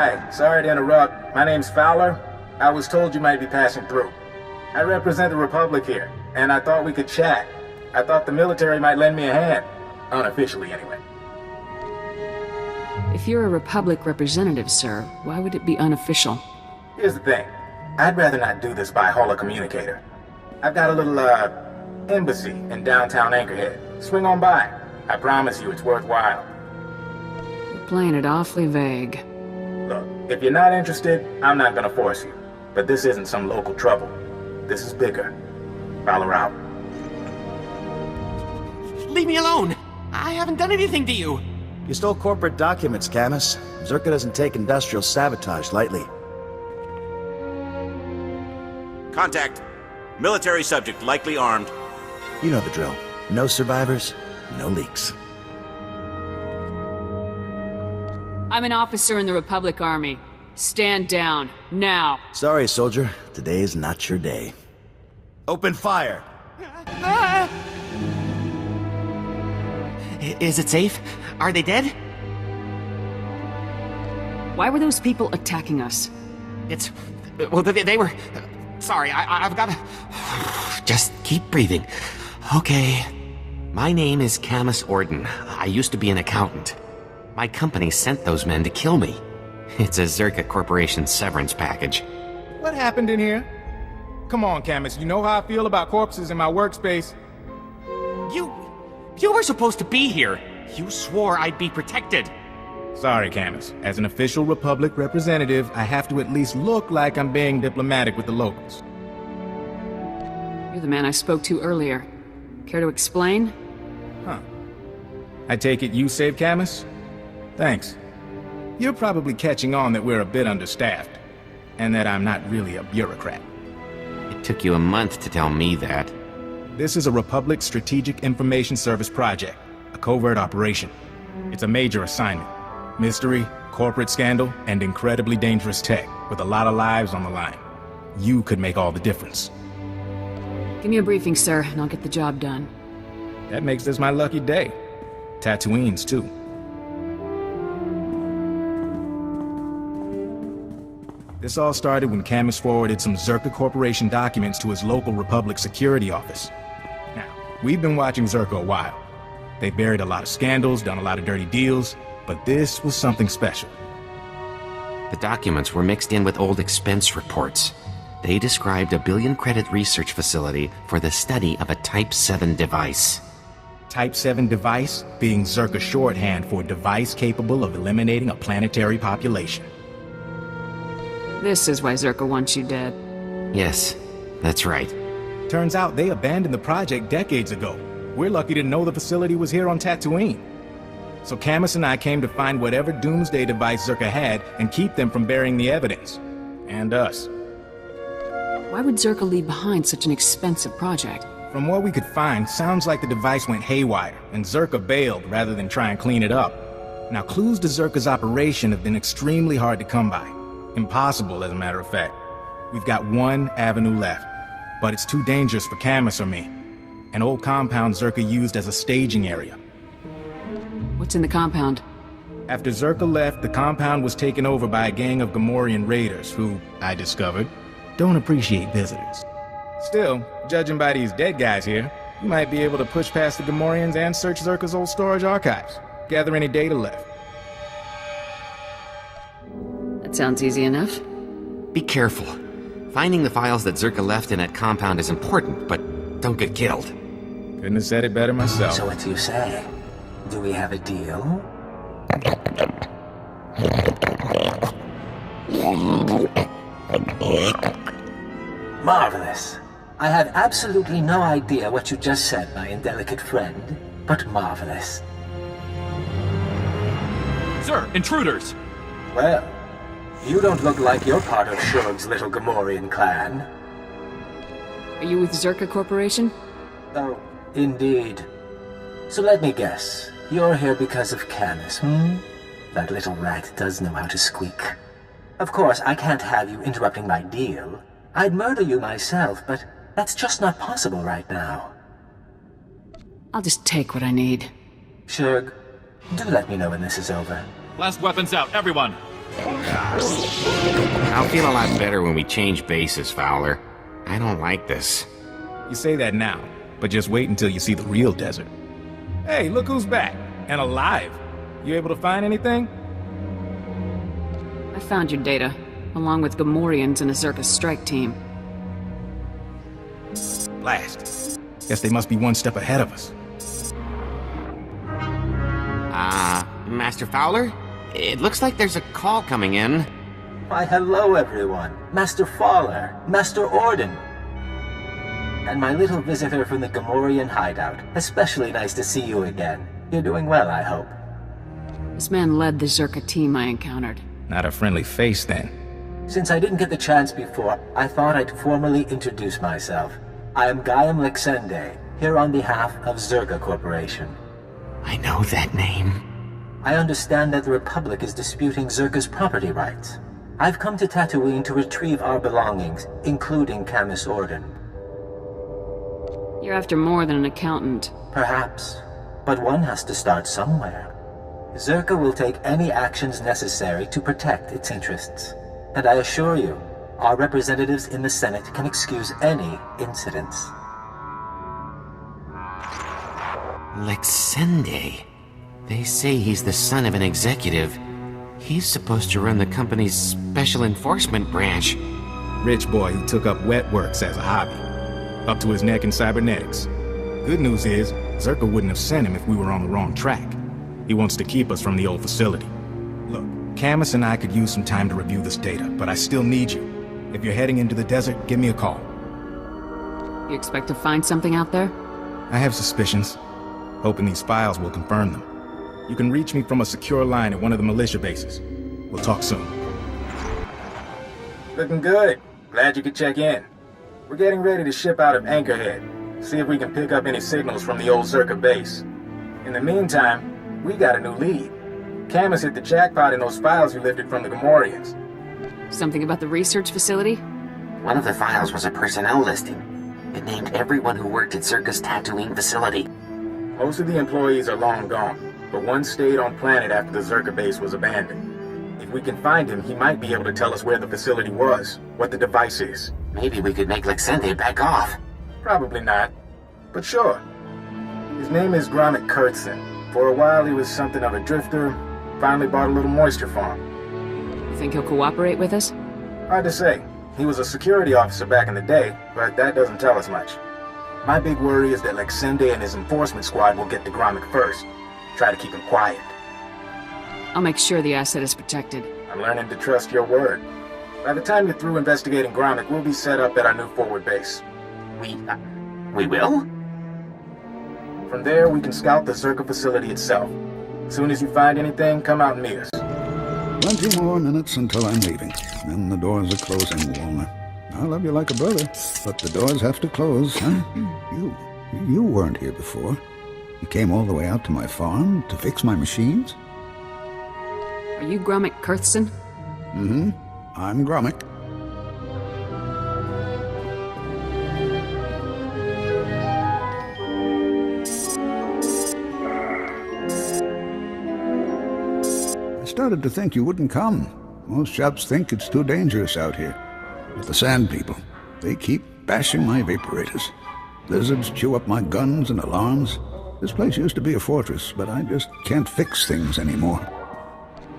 Hi, sorry to interrupt. My name's Fowler. I was told you might be passing through. I represent the Republic here, and I thought we could chat. I thought the military might lend me a hand. Unofficially, anyway. If you're a Republic representative, sir, why would it be unofficial? Here's the thing. I'd rather not do this by holocommunicator. I've got a little, embassy in downtown Anchorhead. Swing on by. I promise you it's worthwhile. You're playing it awfully vague. Look, if you're not interested, I'm not gonna force you. But this isn't some local trouble. This is bigger. Fowler out. Leave me alone! I haven't done anything to you! You stole corporate documents, Camus. Zerka doesn't take industrial sabotage lightly. Contact. Military subject likely armed. You know the drill. No survivors, no leaks. I'm an officer in the Republic Army. Stand down, now. Sorry, soldier. Today is not your day. Open fire! Is it safe? Are they dead? Why were those people attacking us? It's... well, they were... sorry, I've gotta... just keep breathing. Okay. My name is Camus Orden. I used to be an accountant. My company sent those men to kill me. It's a Zerka Corporation severance package. What happened in here? Come on, Camus, you know how I feel about corpses in my workspace. You were supposed to be here. You swore I'd be protected. Sorry, Camus. As an official Republic representative, I have to at least look like I'm being diplomatic with the locals. You're the man I spoke to earlier. Care to explain? Huh. I take it you saved Camus? Thanks. You're probably catching on that we're a bit understaffed, and that I'm not really a bureaucrat. It took you a month to tell me that. This is a Republic Strategic Information Service project, a covert operation. It's a major assignment. Mystery, corporate scandal, and incredibly dangerous tech, with a lot of lives on the line. You could make all the difference. Give me a briefing, sir, and I'll get the job done. That makes this my lucky day. Tatooine's, too. This all started when Camus forwarded some Zerka Corporation documents to his local Republic security office. Now, we've been watching Zerka a while. They've buried a lot of scandals, done a lot of dirty deals, but this was something special. The documents were mixed in with old expense reports. They described a billion-credit research facility for the study of a Type 7 device. Type 7 device being Zerka shorthand for a device capable of eliminating a planetary population. This is why Zerka wants you dead. Yes, that's right. Turns out they abandoned the project decades ago. We're lucky to know the facility was here on Tatooine. So Camus and I came to find whatever doomsday device Zerka had and keep them from burying the evidence. And us. Why would Zerka leave behind such an expensive project? From what we could find, sounds like the device went haywire, and Zerka bailed rather than try and clean it up. Now, clues to Zerka's operation have been extremely hard to come by. Impossible, as a matter of fact. We've got one avenue left, but it's too dangerous for Camus or me. An old compound Zerka used as a staging area. What's in the compound? After Zerka left, the compound was taken over by a gang of Gamorrean raiders who, I discovered, don't appreciate visitors. Still, judging by these dead guys here, you might be able to push past the Gamorreans and search Zerka's old storage archives. Gather any data left. That sounds easy enough. Be careful. Finding the files that Zerka left in that compound is important, but don't get killed. Couldn't have said it better myself. So what do you say? Do we have a deal? Marvelous. I have absolutely no idea what you just said, my indelicate friend, but marvelous. Sir, intruders! Well, you don't look like you're part of Shurg's little Gamorrean clan. Are you with Zerka Corporation? Oh, indeed. So let me guess. You're here because of Camus, hmm? That little rat does know how to squeak. Of course, I can't have you interrupting my deal. I'd murder you myself, but that's just not possible right now. I'll just take what I need. Shurg, do let me know when this is over. Last weapons out, everyone! I'll feel a lot better when we change bases, Fowler. I don't like this. You say that now, but just wait until you see the real desert. Hey, look who's back, and alive. You able to find anything? I found your data, along with Gamorreans and a Zerka strike team. Blast. Guess they must be one step ahead of us. Master Fowler? It looks like there's a call coming in. Why, hello everyone. Master Fowler, Master Orden. And my little visitor from the Gamorrean hideout. Especially nice to see you again. You're doing well, I hope. This man led the Zerka team I encountered. Not a friendly face, then. Since I didn't get the chance before, I thought I'd formally introduce myself. I am Gaiam Lexende, here on behalf of Zerka Corporation. I know that name. I understand that the Republic is disputing Zerka's property rights. I've come to Tatooine to retrieve our belongings, including Camus Orden. You're after more than an accountant. Perhaps, but one has to start somewhere. Zerka will take any actions necessary to protect its interests. And I assure you, our representatives in the Senate can excuse any incidents. Lexende. They say he's the son of an executive. He's supposed to run the company's special enforcement branch. Rich boy who took up wet works as a hobby. Up to his neck in cybernetics. Good news is, Zerka wouldn't have sent him if we were on the wrong track. He wants to keep us from the old facility. Look, Camus and I could use some time to review this data, but I still need you. If you're heading into the desert, give me a call. You expect to find something out there? I have suspicions. Hoping these files will confirm them. You can reach me from a secure line at one of the militia bases. We'll talk soon. Looking good. Glad you could check in. We're getting ready to ship out of Anchorhead. See if we can pick up any signals from the old Zerka base. In the meantime, we got a new lead. Camus hit the jackpot in those files you lifted from the Gamorreans. Something about the research facility? One of the files was a personnel listing. It named everyone who worked at Zerka's Tatooine facility. Most of the employees are long gone, but one stayed on planet after the Zerka base was abandoned. If we can find him, he might be able to tell us where the facility was, what the device is. Maybe we could make Lexende back off. Probably not, but sure. His name is Gromit Kurtzon. For a while he was something of a drifter, finally bought a little moisture farm. You think he'll cooperate with us? Hard to say. He was a security officer back in the day, but that doesn't tell us much. My big worry is that Lexende and his enforcement squad will get to Gromit first. Try to keep him quiet. I'll make sure the asset is protected. I'm learning to trust your word. By the time you're through investigating Gromit, we'll be set up at our new forward base. We will? From there, we can scout the Zerka facility itself. As soon as you find anything, come out and meet us. 20 more minutes until I'm leaving. Then the doors are closing, Walner. I love you like a brother, but the doors have to close, huh? You weren't here before. You came all the way out to my farm to fix my machines? Are you Gromit Kurtzon? Mm-hmm. I'm Gromit. I started to think you wouldn't come. Most chaps think it's too dangerous out here. But the Sand People, they keep bashing my vaporators. Lizards chew up my guns and alarms. This place used to be a fortress, but I just can't fix things anymore.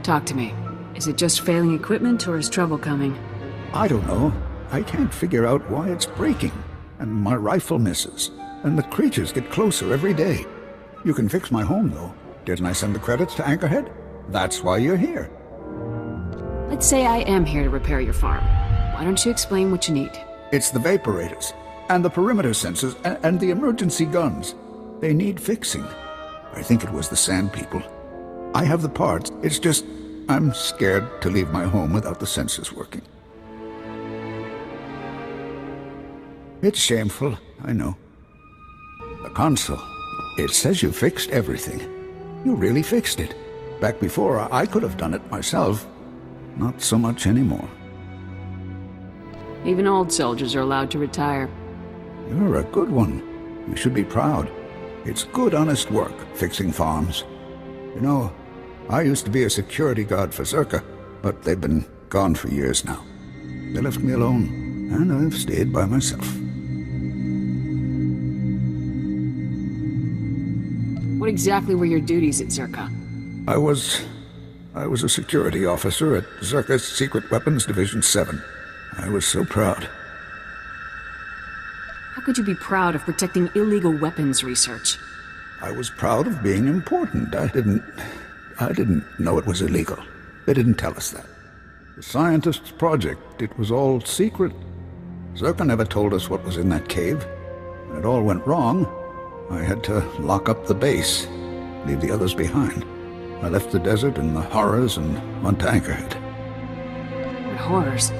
Talk to me. Is it just failing equipment, or is trouble coming? I don't know. I can't figure out why it's breaking. And my rifle misses. And the creatures get closer every day. You can fix my home, though. Didn't I send the credits to Anchorhead? That's why you're here. Let's say I am here to repair your farm. Why don't you explain what you need? It's the vaporators, and the perimeter sensors, and the emergency guns. They need fixing. I think it was the Sand People. I have the parts, it's just I'm scared to leave my home without the sensors working. It's shameful, I know. The console, it says you fixed everything. You really fixed it. Back before, I could have done it myself. Not so much anymore. Even old soldiers are allowed to retire. You're a good one. You should be proud. It's good, honest work, fixing farms. You know, I used to be a security guard for Zerka. but they've been gone for years now. They left me alone, and I've stayed by myself. What exactly were your duties at Zerka? I was a security officer at Zerka's Secret Weapons Division 7. I was so proud. How could you be proud of protecting illegal weapons research? I was proud of being important. I didn't know it was illegal. They didn't tell us that. The scientists' project, it was all secret. Zerka never told us what was in that cave. When it all went wrong, I had to lock up the base, leave the others behind. I left the desert and the horrors and went to Anchorhead. What horrors?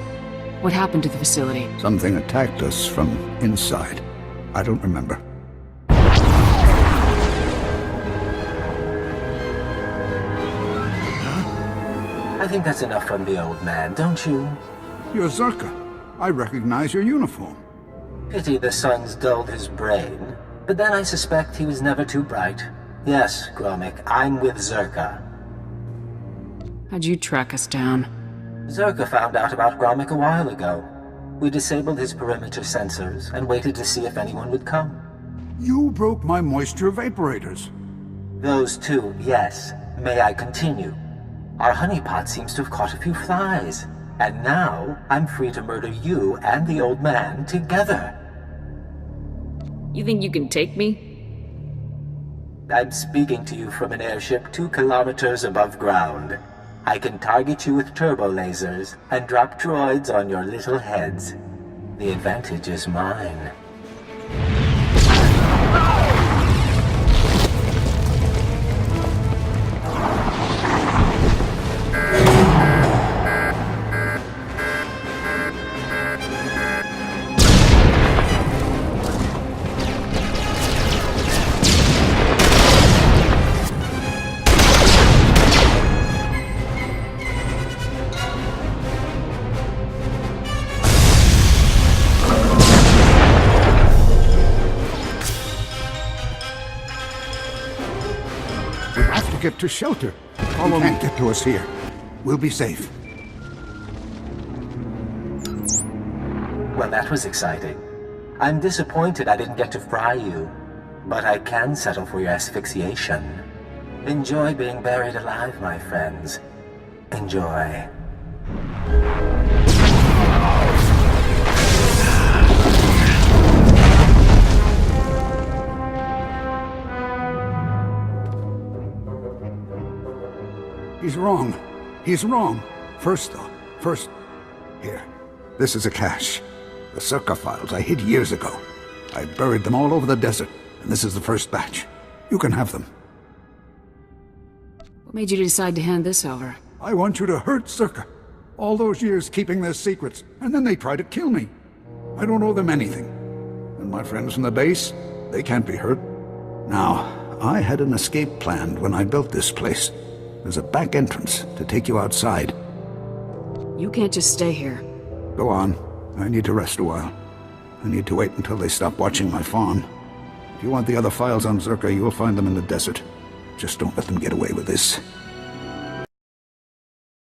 What happened to the facility? Something attacked us from inside. I don't remember. I think that's enough from the old man, don't you? You're Zerka. I recognize your uniform. Pity the sun's dulled his brain. But then I suspect he was never too bright. Yes, Gromik, I'm with Zerka. How'd you track us down? Zerka found out about Gromik a while ago. We disabled his perimeter sensors and waited to see if anyone would come. You broke my moisture vaporators. Those two, yes. May I continue? Our honeypot seems to have caught a few flies. And now, I'm free to murder you and the old man together. You think you can take me? I'm speaking to you from an airship 2 kilometers above ground. I can target you with turbo lasers and drop droids on your little heads. The advantage is mine. Get to shelter. Follow me. Can't get to us here. We'll be safe. Well, that was exciting. I'm disappointed I didn't get to fry you, but I can settle for your asphyxiation. Enjoy being buried alive, my friends. Enjoy. He's wrong. He's wrong. First, here. This is a cache. The Zerka files I hid years ago. I buried them all over the desert, and this is the first batch. You can have them. What made you decide to hand this over? I want you to hurt Zerka. All those years keeping their secrets, and then they try to kill me. I don't owe them anything. And my friends from the base, they can't be hurt. Now, I had an escape planned when I built this place. There's a back entrance to take you outside. You can't just stay here. Go on. I need to rest a while. I need to wait until they stop watching my farm. If you want the other files on Zerka, you'll find them in the desert. Just don't let them get away with this.